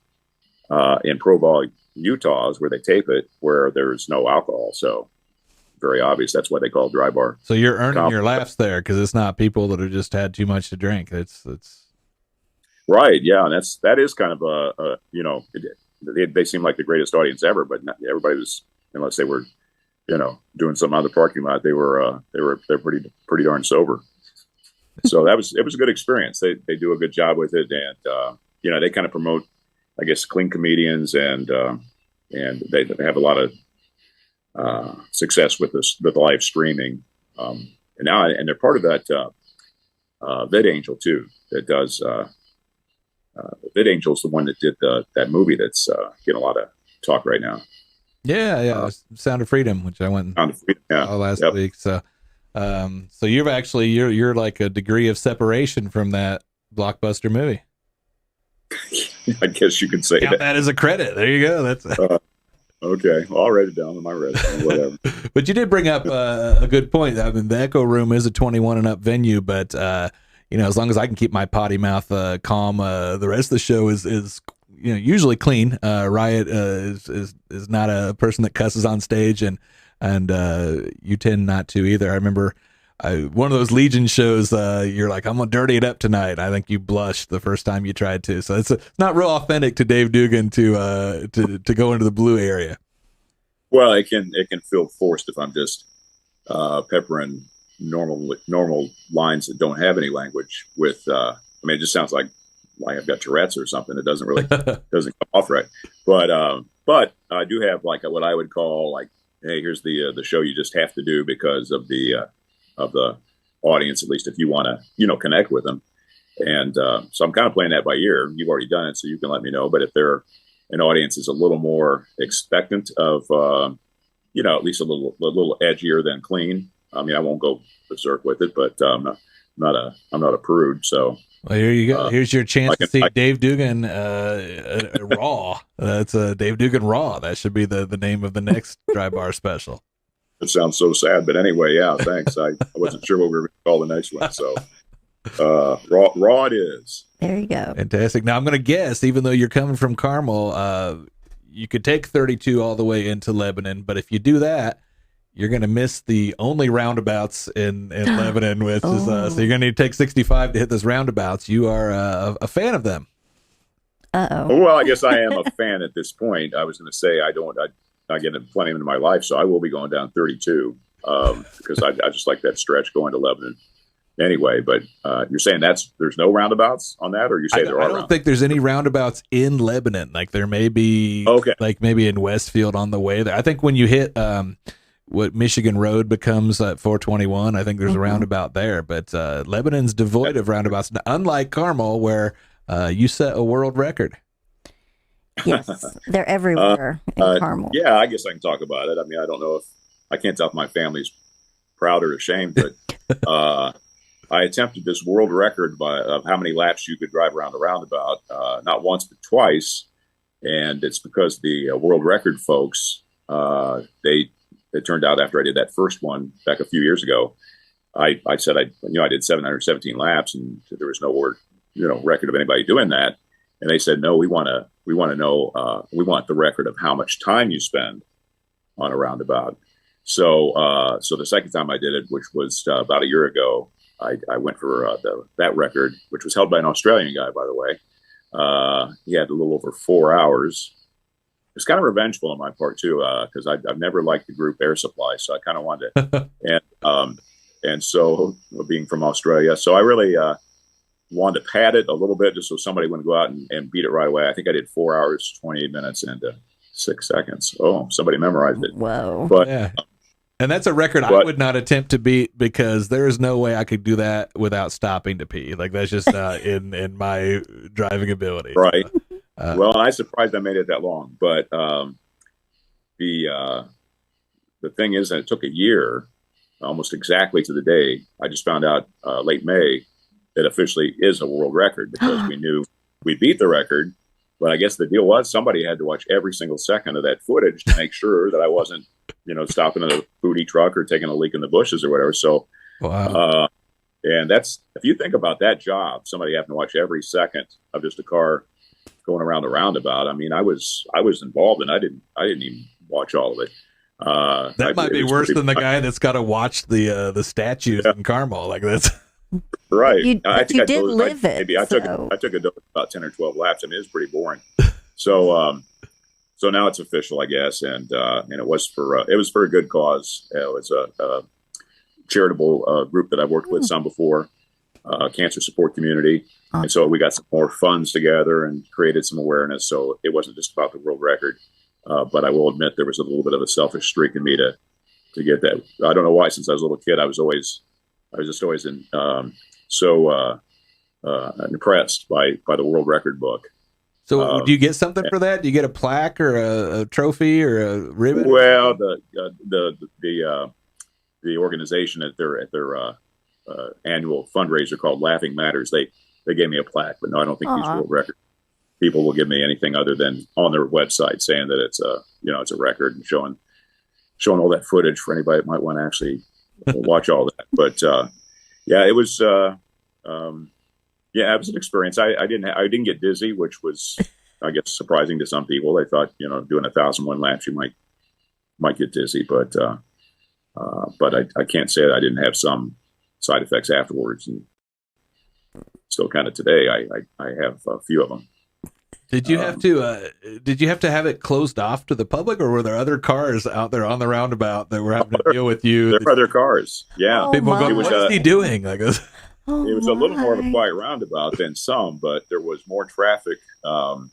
in Provo, Utah, is where they tape it, where there's no alcohol. So very obvious. That's why they call it Dry Bar. So you're earning your laughs there because it's not people that have just had too much to drink. It's right. Yeah. And that is kind of they seem like the greatest audience ever, but not everybody was, unless they were, doing something on the parking lot, they're pretty darn sober. So it was a good experience. They do a good job with it. And, they kind of promote, I guess, clean comedians, and they have a lot of success with live streaming. And they're part of that VidAngel too. That does VidAngel's the one that did that movie that's getting a lot of talk right now. Yeah, Sound of Freedom, which I went last week. So, so you're like a degree of separation from that blockbuster movie. I guess you could say that as a credit. There you go. That's okay. Well, I'll write it down on my resume, whatever. But you did bring up a good point. I mean, the Echo Room is a 21 and up venue, but as long as I can keep my potty mouth calm, the rest of the show is usually clean. Riot is not a person that cusses on stage, and you tend not to either. I remember. One of those Legion shows, you're like, I'm gonna dirty it up tonight. I think you blushed the first time you tried to. So it's not real authentic to Dave Dugan to go into the blue area. Well, it can feel forced if I'm just peppering normal lines that don't have any language with. It just sounds like I've got Tourette's or something. It doesn't really doesn't come off right. But I do have like what I would call like, hey, here's the show you just have to do because of the audience, at least if you want to, connect with them. And so I'm kind of playing that by ear. You've already done it, so you can let me know. But if an audience is a little more expectant of, at least a little edgier than clean. I mean, I won't go berserk with it, but I'm not a prude. So well, here you go. Here's your chance to see Dave Dugan raw. That's Dave Dugan raw. That should be the name of the next Dry Bar special. It sounds so sad, but anyway, yeah, thanks. I wasn't sure what we were going to call the next one, so raw it is. There you go. Fantastic. Now I'm going to guess, even though you're coming from Carmel, you could take 32 all the way into Lebanon, but if you do that, you're going to miss the only roundabouts in Lebanon, which is so you're going to need to take 65 to hit those roundabouts. You are a fan of them. Well, I guess I am a fan at this point. I was going to say I get plenty of them in my life, so I will be going down 32 because I just like that stretch going to Lebanon. Anyway, but you're saying there's no roundabouts on that, or you say there are? I don't think there's any roundabouts in Lebanon. Like there may be, like maybe in Westfield on the way there. I think when you hit what Michigan Road becomes at 421, I think there's a roundabout there. But Lebanon's devoid of roundabouts, unlike Carmel, where you set a world record. Yes, they're everywhere in Carmel. Yeah, I guess I can talk about it. I mean, I don't know if I can't tell if my family's proud or ashamed, but I attempted this world record of how many laps you could drive around the roundabout, not once but twice, and it's because the world record folks they it turned out after I did that first one back a few years ago, I said I did 717 laps, and there was no word, record of anybody doing that. And they said, no, we want to know, we want the record of how much time you spend on a roundabout. So the second time I did it, which was about a year ago, I went for that record, which was held by an Australian guy, by the way. He had a little over 4 hours. It's kind of revengeful on my part too, because I've never liked the group Air Supply, so I kind of wanted to, and so being from Australia, so I really wanted to pad it a little bit just so somebody wouldn't go out and beat it right away. I think I did 4 hours, 28 minutes, and 6 seconds. Oh, somebody memorized it. Wow! But yeah. And that's a record I would not attempt to beat, because there is no way I could do that without stopping to pee. Like, that's just not in my driving ability. Right. Well, I'm surprised I made it that long. But the thing is that it took a year, almost exactly to the day. I just found out late May that officially is a world record, because we knew we beat the record. But I guess the deal was somebody had to watch every single second of that footage to make sure that I wasn't, stopping in a foodie truck or taking a leak in the bushes or whatever. So, wow. And that's, if you think about that job, somebody having to watch every second of just a car going around the roundabout. I mean, I was involved, and I didn't even watch all of it. That might be worse than the guy that's got to watch the statues in Carmel. Like, that's right. I think you did live it. Maybe I took a dose about 10 or 12 laps. I mean, it was pretty boring. So now it's official, I guess, and it was for a good cause. It was a charitable group that I've worked with some before, cancer support community, and so we got some more funds together and created some awareness. So it wasn't just about the world record, but I will admit there was a little bit of a selfish streak in me to get that. I don't know why. Since I was a little kid, I was just always impressed by the world record book. So do you get something for that? Do you get a plaque or a trophy or a ribbon? Well, the organization at their annual fundraiser called Laughing Matters, they gave me a plaque, but no, I don't think these world record people will give me anything other than on their website saying that it's a record and showing all that footage for anybody that might want to actually watch all that. But it was. It was an experience. I didn't get dizzy, which was, I guess, surprising to some people. They thought, doing 1,001 laps, you might get dizzy, but I can't say that I didn't have some side effects afterwards. And still, kind of today, I have a few of them. Did you have to have it closed off to the public, or were there other cars out there on the roundabout that were having to deal with you? There were other cars. Yeah, people go, "What is he doing?" Like this. It was a little more of a quiet roundabout than some, but there was more traffic. And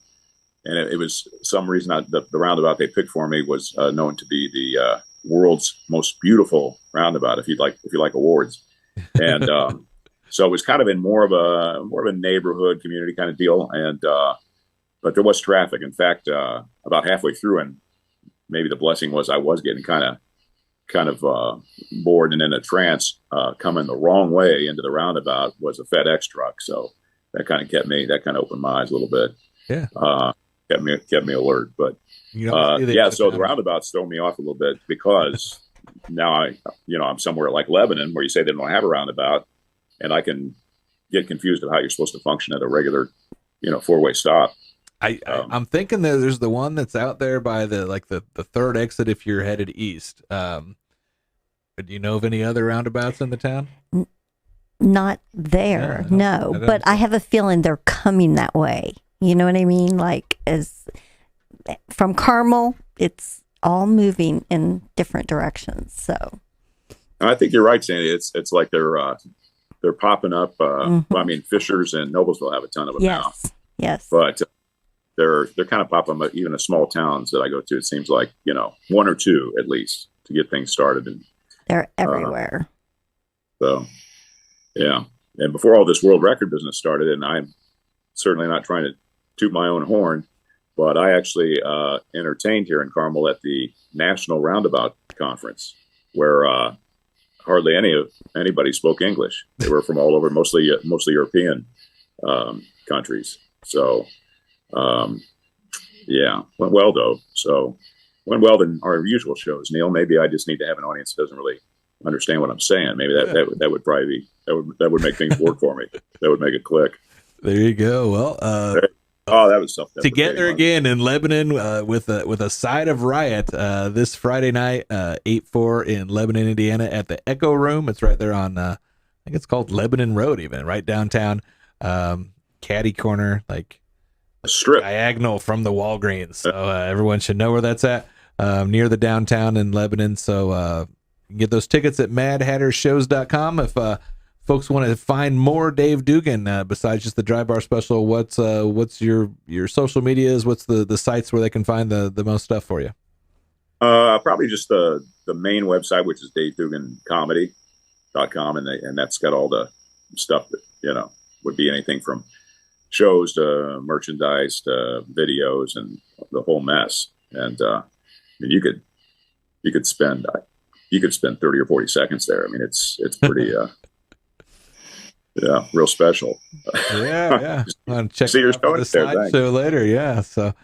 it was some reason the roundabout they picked for me was known to be the world's most beautiful roundabout, if you like awards. And so it was kind of in more of a neighborhood community kind of deal. And but there was traffic. In fact, about halfway through, and maybe the blessing was I was getting kind of bored and in a trance. Coming the wrong way into the roundabout was a FedEx truck, so that kind of opened my eyes a little bit. Yeah, kept me alert. But so the roundabouts throw me off a little bit, because now I'm somewhere like Lebanon where you say they don't have a roundabout, and I can get confused of how you're supposed to function at a regular 4-way stop. I'm thinking that there's the one that's out there by the third exit if you're headed east. But do you know of any other roundabouts in the town? Not there, no. But I have a feeling they're coming that way. You know what I mean? Like, as from Carmel, it's all moving in different directions. So I think you're right, Sandy. It's like they're popping up. I mean, Fishers and Noblesville have a ton of them now. Yes. But they're kind of popping up even in small towns that I go to. It seems like one or two at least to get things started, and they're everywhere. So yeah, and before all this world record business started, and I'm certainly not trying to toot my own horn, but I actually entertained here in Carmel at the National Roundabout Conference, where hardly anybody spoke English. They were from all over, mostly European countries. So, went well though. So, went well than our usual shows, Neil. Maybe I just need to have an audience that doesn't really understand what I'm saying. Maybe that would probably be that would make things work for me. That would make it click. There you go. Well, that was something. Together again in Lebanon with a side of riot this Friday night, 8/4 in Lebanon, Indiana, at the Echo Room. It's right there on I think it's called Lebanon Road, even right downtown, caddy corner, like a strip diagonal from the Walgreens. So everyone should know where that's at, near the downtown in Lebanon. So you can get those tickets at madhattershows.com. If folks want to find more Dave Dugan besides just the Dry Bar special, what's your social medias? What's the sites where they can find the most stuff for you? Probably just the main website, which is davedugancomedy.com, and that's got all the stuff that would be anything from shows to merchandise to videos and the whole mess. And I mean, you could spend 30 or 40 seconds there. I mean, it's pretty yeah, real special. Yeah. Check see your out the slideshow later. Yeah. So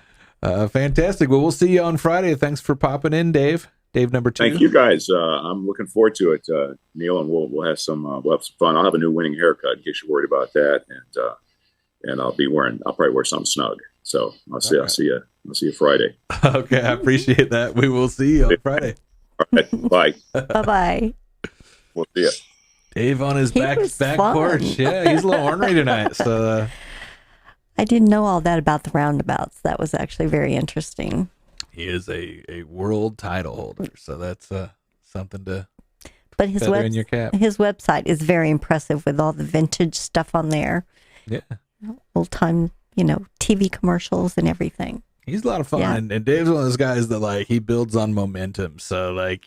fantastic. Well, we'll see you on Friday. Thanks for popping in, Dave. Dave number 2. Thank you, guys. I'm looking forward to it, Neil, and we'll have some fun. I'll have a new winning haircut in case you're worried about that, and I'll probably wear something snug. So I'll see you Friday. Okay, I appreciate that. We will see you on Friday. All right, bye. Bye. We'll see you. Dave on his back porch. Yeah, he's a little ornery tonight. So I didn't know all that about the roundabouts. That was actually very interesting. He is a world title holder, so that's something to but his feather in your cap. His website is very impressive with all the vintage stuff on there. Yeah, old time, TV commercials and everything. He's a lot of fun, yeah. and Dave's one of those guys that he builds on momentum. So I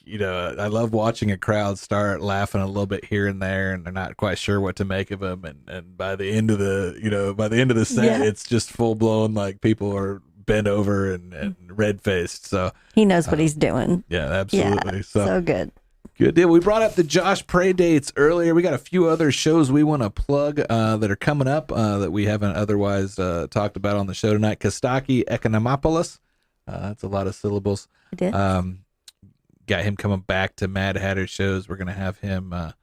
love watching a crowd start laughing a little bit here and there, and they're not quite sure what to make of him. And by the end of the set, it's just full blown people are bent over and red faced. So he knows what he's doing. Yeah, absolutely. Yeah, so good. Good deal. We brought up the Josh Prey dates earlier. We got a few other shows we want to plug that are coming up that we haven't otherwise talked about on the show tonight. Kostaki Economopolis. That's a lot of syllables. It is. Got him coming back to Mad Hatter shows. We're going to have him a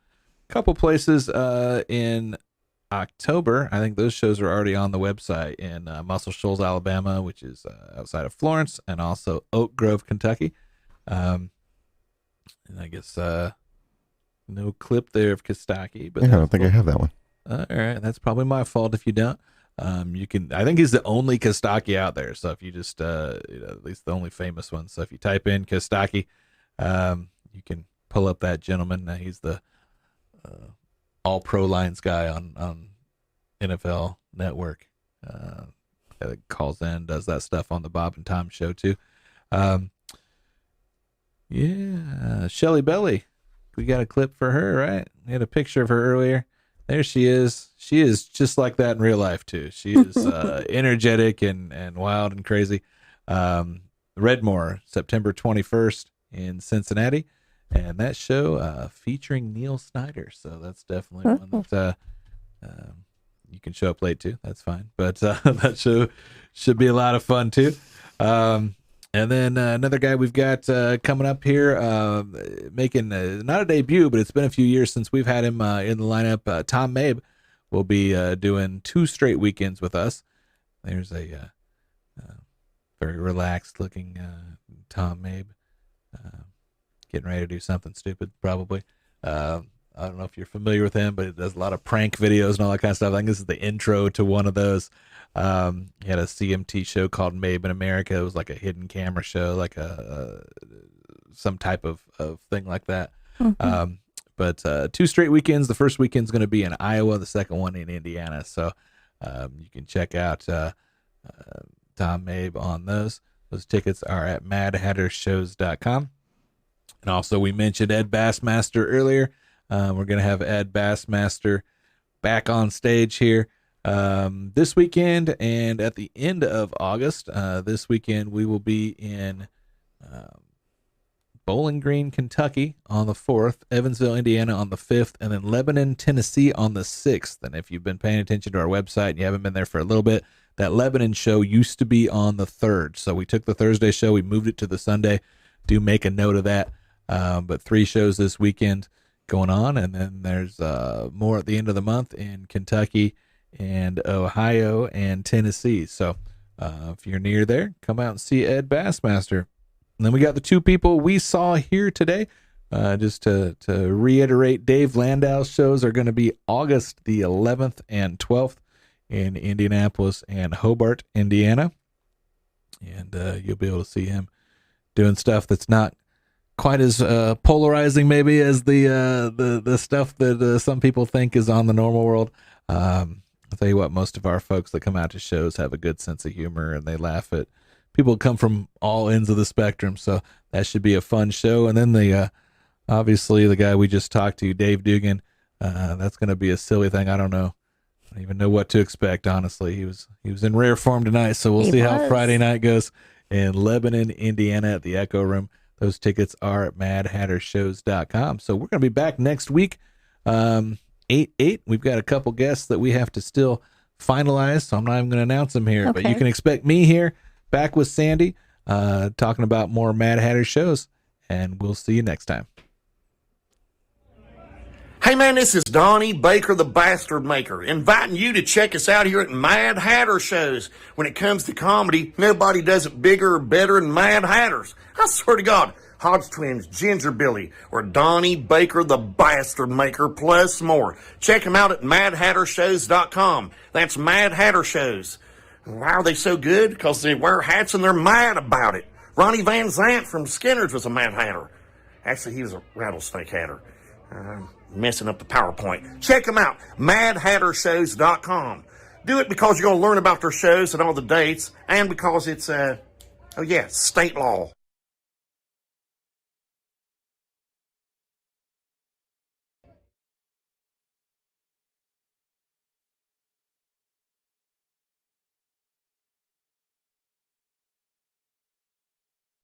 couple places in October. I think those shows are already on the website in Muscle Shoals, Alabama, which is outside of Florence, and also Oak Grove, Kentucky. And I guess no clip there of Kostaki, but I don't think I have that one. All right, that's probably my fault if you don't. You can. I think he's the only Kostaki out there. So if you just, at least the only famous one. So if you type in Kostaki, you can pull up that gentleman. He's the All Pro Lines guy on NFL Network. That calls in, does that stuff on the Bob and Tom show too. Yeah, Shelly Belly. We got a clip for her, right? We had a picture of her earlier. There she is. She is just like that in real life too. She is energetic and wild and crazy. Redmore, September 21st in Cincinnati, and that show featuring Neil Snyder. So that's definitely one that you can show up late too. That's fine, but that show should be a lot of fun too. And then another guy we've got coming up here, making not a debut, but it's been a few years since we've had him in the lineup. Tom Mabe will be doing 2 straight weekends with us. There's a very relaxed looking Tom Mabe getting ready to do something stupid, probably. I don't know if you're familiar with him, but he does a lot of prank videos and all that kind of stuff. I think this is the intro to one of those. He had a CMT show called Mabe in America. It was like a hidden camera show, like some type of thing like that. Mm-hmm. But 2 straight weekends. The first weekend's going to be in Iowa, the second one in Indiana. So you can check out Tom Mabe on those. Those tickets are at madhattershows.com. And also, we mentioned Ed Bassmaster earlier. We're going to have Ed Bassmaster back on stage here this weekend, and at the end of August. This weekend we will be in Bowling Green, Kentucky on the 4th, Evansville, Indiana on the 5th, and then Lebanon, Tennessee on the 6th. And if you've been paying attention to our website and you haven't been there for a little bit, that Lebanon show used to be on the 3rd. So we took the Thursday show, we moved it to the Sunday. Do make a note of that. But 3 shows this weekend going on. And then there's more at the end of the month in Kentucky and Ohio and Tennessee. So if you're near there, come out and see Ed Bassmaster. And then we got the 2 people we saw here today. Just to reiterate, Dave Landau's shows are going to be August the 11th and 12th in Indianapolis and Hobart, Indiana. And you'll be able to see him doing stuff that's not quite as polarizing maybe as the stuff that some people think is on the normal world. I'll tell you what, most of our folks that come out to shows have a good sense of humor, and they laugh at people who come from all ends of the spectrum. So that should be a fun show. And then the obviously the guy we just talked to, Dave Dugan, that's going to be a silly thing. I don't even know what to expect, honestly. He was in rare form tonight, so we'll see how Friday night goes in Lebanon, Indiana at the Echo Room. Those tickets are at madhattershows.com. So we're going to be back next week, 8/8. We've got a couple guests that we have to still finalize, so I'm not even going to announce them here. Okay. But you can expect me here, back with Sandy, talking about more Mad Hatter shows, and we'll see you next time. Hey man, this is Donnie Baker, the Bastard Maker, inviting you to check us out here at Mad Hatter Shows. When it comes to comedy, nobody does it bigger or better than Mad Hatters. I swear to God, Hodge Twins, Ginger Billy, or Donnie Baker, the Bastard Maker, plus more. Check them out at madhattershows.com. That's Mad Hatter Shows. Why are they so good? Because they wear hats and they're mad about it. Ronnie Van Zant from Skinner's was a Mad Hatter. Actually, he was a rattlesnake hatter. Messing up the PowerPoint. Check them out, madhattershows.com. Do it because you're going to learn about their shows and all the dates, and because it's, state law.